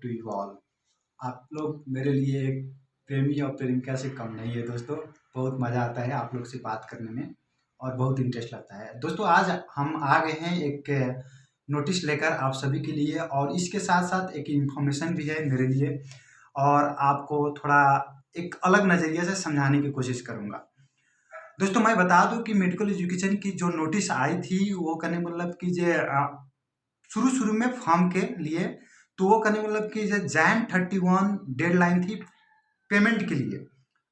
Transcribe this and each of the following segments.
To you all. आप लोग मेरे लिए एक प्रेमी और प्रेमिका से कम नहीं है दोस्तों। बहुत मज़ा आता है आप लोग से बात करने में और बहुत इंटरेस्ट लगता है दोस्तों। आज हम आ गए हैं एक नोटिस लेकर आप सभी के लिए, और इसके साथ साथ एक इन्फॉर्मेशन भी है मेरे लिए, और आपको थोड़ा एक अलग नज़रिए से समझाने की कोशिश करूँगा। दोस्तों मैं बता दूं कि मेडिकल एजुकेशन की जो नोटिस आई थी वो करने मतलब कि शुरू में फॉर्म के लिए, तो वो करने मतलब कि जैन 31 डेडलाइन थी पेमेंट के लिए,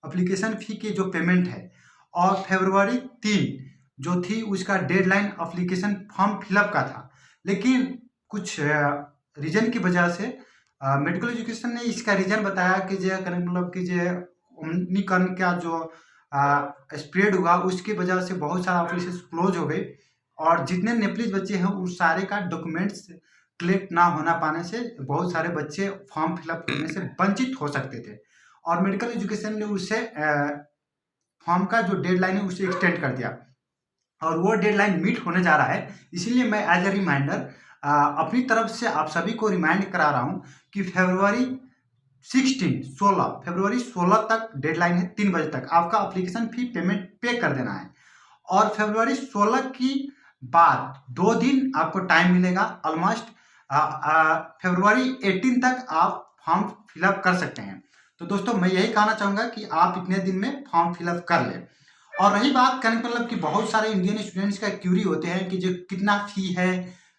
एप्लीकेशन फ़ी की जो पेमेंट है, और फरवरी 3 जो थी उसका डेडलाइन एप्लीकेशन फॉर्म फिलअप का था। लेकिन कुछ रीज़न की वजह से मेडिकल एजुकेशन ने इसका रीज़न बताया कि जो करने मतलब कि जो ओमिक्रॉन का जो स्प्रेड हुआ उसकी वजह से बहुत सारा ऑफिस क्लोज हो गई, और जितने नेप्लीज बच्चे हैं उस सारे का डॉक्यूमेंट्स कलेक्ट ना होना पाने से बहुत सारे बच्चे फॉर्म फिलअप करने से वंचित हो सकते थे, और मेडिकल एजुकेशन ने उसे फॉर्म का जो डेडलाइन है उसे एक्सटेंड कर दिया, और वो डेडलाइन मीट होने जा रहा है। इसीलिए मैं एज अ रिमाइंडर अपनी तरफ से आप सभी को रिमाइंड करा रहा हूँ कि फरवरी 16 तक डेडलाइन है। 3 बजे तक आपका एप्लीकेशन फी पेमेंट पे कर देना है, और फरवरी 16 की बाद 2 दिन आपको टाइम मिलेगा। ऑलमोस्ट फरवरी 18 तक आप फॉर्म फिलअप कर सकते हैं। तो दोस्तों मैं यही कहना चाहूँगा कि आप इतने दिन में फॉर्म फिलअप कर लें। और रही बात करने का मतलब कि बहुत सारे इंडियन स्टूडेंट्स का क्यूरी होते हैं कि जो कितना फ़ी है,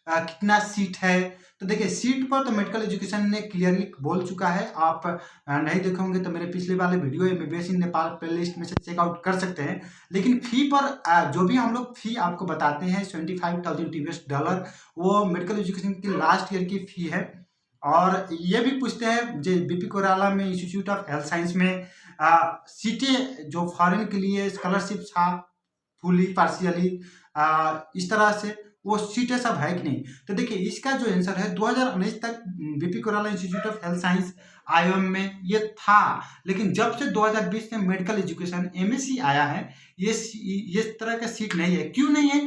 कितना सीट है। तो देखिए सीट पर तो मेडिकल एजुकेशन ने क्लियरली बोल चुका है। आप नहीं देखे होंगे तो मेरे पिछले वाले वीडियो एमबीबीएस इन नेपाल प्लेलिस्ट में से चेकआउट कर सकते हैं। लेकिन फ़ी पर जो भी हम लोग फ़ी आपको बताते हैं $25,000 वो मेडिकल एजुकेशन की लास्ट ईयर की फ़ी है। और ये भी पूछते हैं जो बीपी कोराला में इंस्टीट्यूट ऑफ हेल्थ साइंस में सीटें जो फॉरेन के लिए स्कॉलरशिप था फुली पार्शियली, इस तरह से वो सीटें सब है कि नहीं। तो देखिए इसका जो आंसर है 2019 तक BP कोराला institute of health science IOM में ये था। लेकिन जब से 2020 में मेडिकल एजुकेशन एमएससी आया है ये इस तरह का सीट नहीं है। क्यों नहीं है,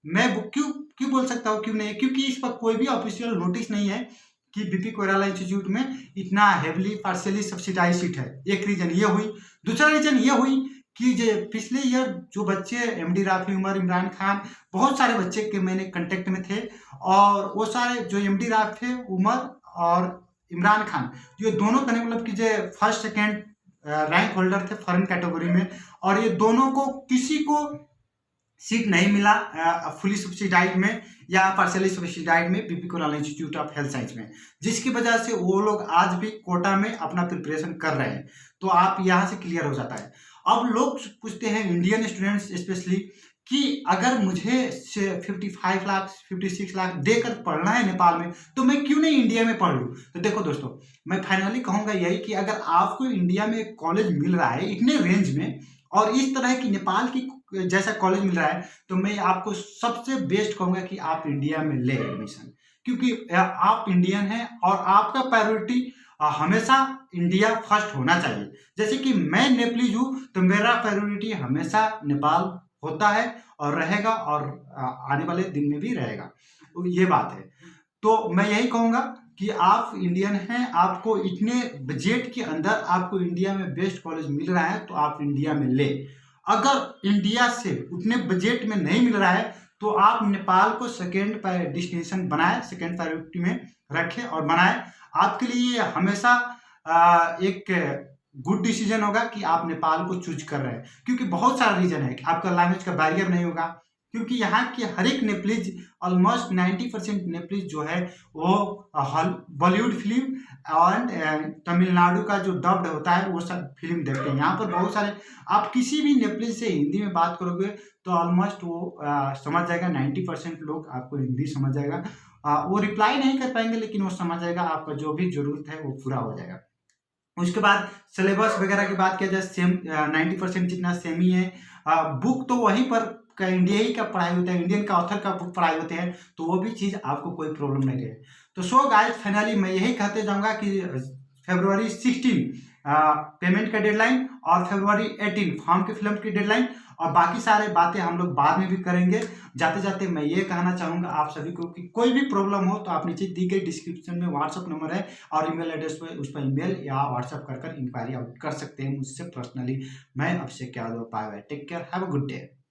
मैं क्यों क्यों बोल सकता हूँ क्यों नहीं है, क्योंकि इस पर कोई भी ऑफिशियल नोटिस नहीं है कि बीपी कोराला इंस्टीट्यूट में इतना हेवली पार्शियली सब्सिडाइज सीट है। एक रीजन ये हुई। दूसरा रीजन ये हुई कि जो पिछले ईयर जो बच्चे एमडी राफी उमर, इमरान खान, बहुत सारे बच्चे के मैंने कांटेक्ट में थे, और वो सारे जो एमडी राफी उमर और इमरान खान ये दोनों करने मतलब कि जो फर्स्ट सेकेंड रैंक होल्डर थे फॉरेन कैटेगरी में, और ये दोनों को किसी को सीट नहीं मिला फुली सब्सिडाइड में या पार्शियली सब्सिडाइड में BP कोराला institute of health science में, जिसकी वजह से वो लोग आज भी कोटा में अपना प्रिपरेशन कर रहे हैं। तो आप यहाँ से क्लियर हो जाता है। अब लोग पूछते हैं इंडियन स्टूडेंट्स स्पेशली कि अगर मुझे 55 लाख 56 लाख देकर पढ़ना है नेपाल में तो मैं क्यों नहीं इंडिया में पढ़ लूँ। तो देखो दोस्तों मैं फाइनली कहूँगा यही कि अगर आपको इंडिया में एक कॉलेज मिल रहा है इतने रेंज में और इस तरह की नेपाल की जैसा कॉलेज मिल रहा है, तो मैं आपको सबसे बेस्ट कहूँगा कि आप इंडिया में ले एडमिशन, क्योंकि आप इंडियन हैं और आपका प्रायोरिटी हमेशा इंडिया फर्स्ट होना चाहिए। जैसे कि मैं नेपालीज हूँ तो मेरा प्रायोरिटी हमेशा नेपाल होता है और रहेगा, और आने वाले दिन में भी रहेगा। तो ये बात है। तो मैं यही कहूँगा कि आप इंडियन हैं, आपको इतने बजट के अंदर आपको इंडिया में बेस्ट कॉलेज मिल रहा है तो आप इंडिया में ले। अगर इंडिया से उतने बजट में नहीं मिल रहा है तो आप नेपाल को सेकेंड डेस्टिनेशन बनाए, सेकेंड प्रायोरिटी में रखें और बनाए। आपके लिए हमेशा एक गुड डिसीजन होगा कि आप नेपाल को चूज कर रहे हैं, क्योंकि बहुत सारा रीजन है कि आपका लैंग्वेज का बैरियर नहीं होगा, क्योंकि यहाँ के हर एक नेप्लीज ऑलमोस्ट 90% नेप्लीज जो है वो बॉलीवुड फिल्म और तमिलनाडु का जो डब्ड होता है वो सब फिल्म देखते हैं। यहाँ पर बहुत सारे आप किसी भी नेप्लीज से हिंदी में बात करोगे तो ऑलमोस्ट वो समझ जाएगा। 90% लोग आपको हिंदी समझ जाएगा। वो रिप्लाई नहीं कर पाएंगे लेकिन वो समझ जाएगा, आपका जो भी जरूरत है वो पूरा हो जाएगा। उसके बाद सिलेबस वगैरह की बात किया जाए सेम 90% जितना सेम ही है। बुक तो वहीं पर का इंडिया ही का पढ़ाई होता है, इंडियन का ऑथर का बुक पढ़ाई होते हैं, तो वो भी चीज़ आपको कोई प्रॉब्लम नहीं रहे। तो सो गाइस फाइनली मैं यही कहते जाऊँगा कि फरवरी 16 पेमेंट का डेडलाइन और फरवरी 18 फॉर्म के फिलअप की डेडलाइन, और बाकी सारे बातें हम लोग बाद में भी करेंगे। जाते जाते मैं ये कहना चाहूँगा आप सभी को कि कोई भी प्रॉब्लम हो तो आप नीचे दी गई डिस्क्रिप्शन में व्हाट्सअप नंबर है और ईमेल एड्रेस पे उस पर ईमेल या व्हाट्सअप कर इंक्वायरी आउट कर सकते हैं मुझसे पर्सनली। मैं आपसे क्या दो, bye bye, take care, have a good day.